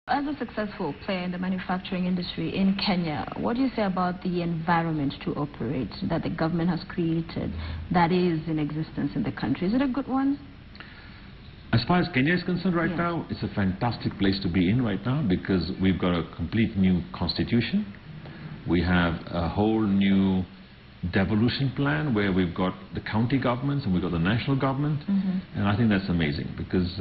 As a successful player in the manufacturing industry in Kenya, what do you say about the environment to operate that the government has created that is in existence in the country? Is it a good one? As far as Kenya is concerned right now, it's a fantastic place to be in right now because we've got a complete new constitution. We have a whole new devolution plan where we've got the county governments and we've got the national government. And I think that's amazing because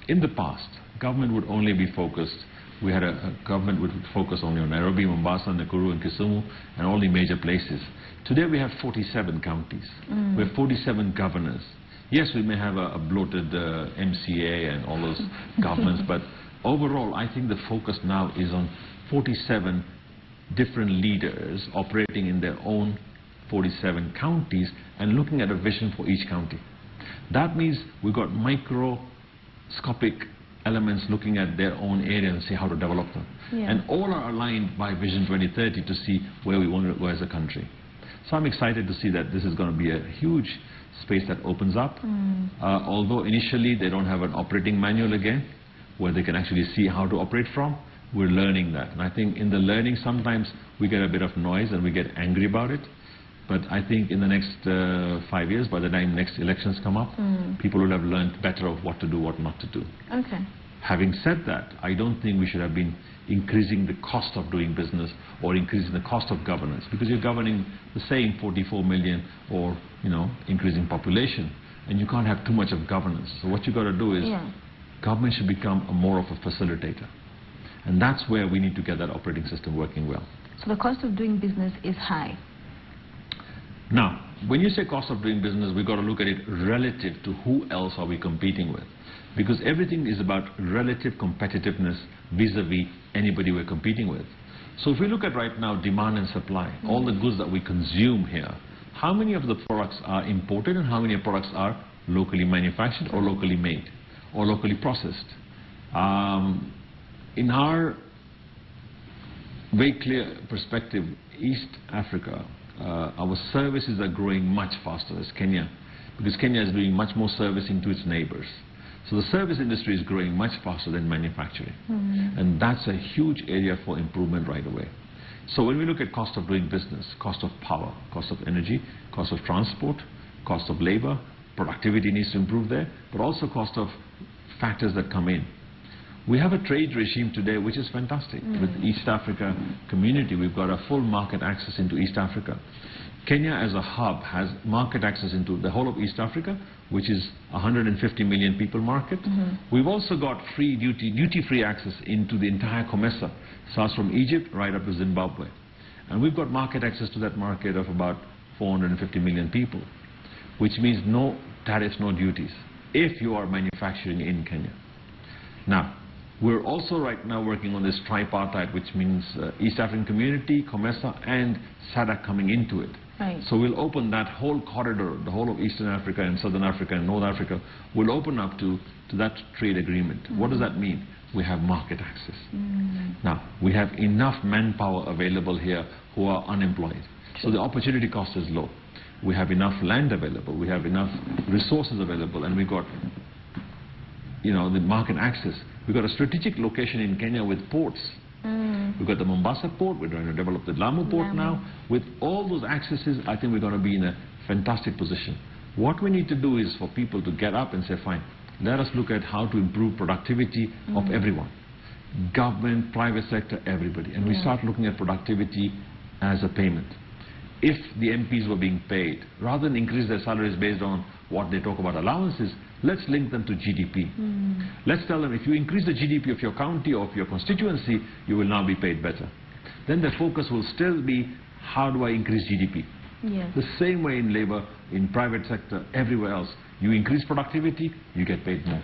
in the past, government would only be focused. We had a government would focus only on Nairobi, Mombasa, Nakuru and Kisumu and all the major places. Today we have 47 counties. We have 47 governors. Yes, we may have a bloated MCA and all those governments, but overall I think the focus now is on 47 different leaders operating in their own 47 counties and looking at a vision for each county. That means we've got microscopic elements looking at their own area and see how to develop them. And all are aligned by Vision 2030 to see where we want to go as a country. So I'm excited to see that this is going to be a huge space that opens up. Although initially they don't have an operating manual again, where they can actually see how to operate from, we're learning that. And I think in the learning sometimes we get a bit of noise and we get angry about it. But I think in the next 5 years, by the time next elections come up, people will have learned better of what to do, what not to do. Okay. Having said that, I don't think we should have been increasing the cost of doing business or increasing the cost of governance, because you're governing the same 44 million or, you know, increasing population, and you can't have too much of governance. So what you've got to do is government should become more of a facilitator. And that's where we need to get that operating system working well. So the cost of doing business is high. Now, when you say cost of doing business, we've got to look at it relative to who else are we competing with. Because everything is about relative competitiveness vis-a-vis anybody we're competing with. So if we look at right now demand and supply, all the goods that we consume here, how many of the products are imported and how many products are locally manufactured or locally made or locally processed? In our very clear perspective, East Africa, our services are growing much faster as Kenya, because Kenya is doing much more servicing to its neighbors. So the service industry is growing much faster than manufacturing. And that's a huge area for improvement right away. So when we look at cost of doing business, cost of power, cost of energy, cost of transport, cost of labor, productivity needs to improve there, but also cost of factors that come in. We have a trade regime today which is fantastic. With East Africa community, we've got a full market access into East Africa. Kenya as a hub has market access into the whole of East Africa, which is 150 million people market. We've also got free duty-free access into the entire COMESA, starts from Egypt right up to Zimbabwe. And we've got market access to that market of about 450 million people, which means no tariffs, no duties, if you are manufacturing in Kenya. Now, we're also right now working on this tripartite, which means East African Community, COMESA and SADC coming into it. So we'll open that whole corridor, the whole of Eastern Africa and Southern Africa and North Africa, will open up to that trade agreement. What does that mean? We have market access. Now, we have enough manpower available here who are unemployed. So the opportunity cost is low. We have enough land available, we have enough resources available, and we've got, you know, the market access. We've got a strategic location in Kenya with ports. We've got the Mombasa port, we're trying to develop the Lamu port now. With all those accesses, I think we're going to be in a fantastic position. What we need to do is for people to get up and say, fine, let us look at how to improve productivity of everyone. Government, private sector, everybody. And we start looking at productivity as a payment. If the MPs were being paid, rather than increase their salaries based on what they talk about allowances, let's link them to GDP. Let's tell them if you increase the GDP of your county or of your constituency, you will now be paid better. Then the focus will still be, how do I increase GDP? The same way in labor, in private sector, everywhere else. You increase productivity, you get paid more.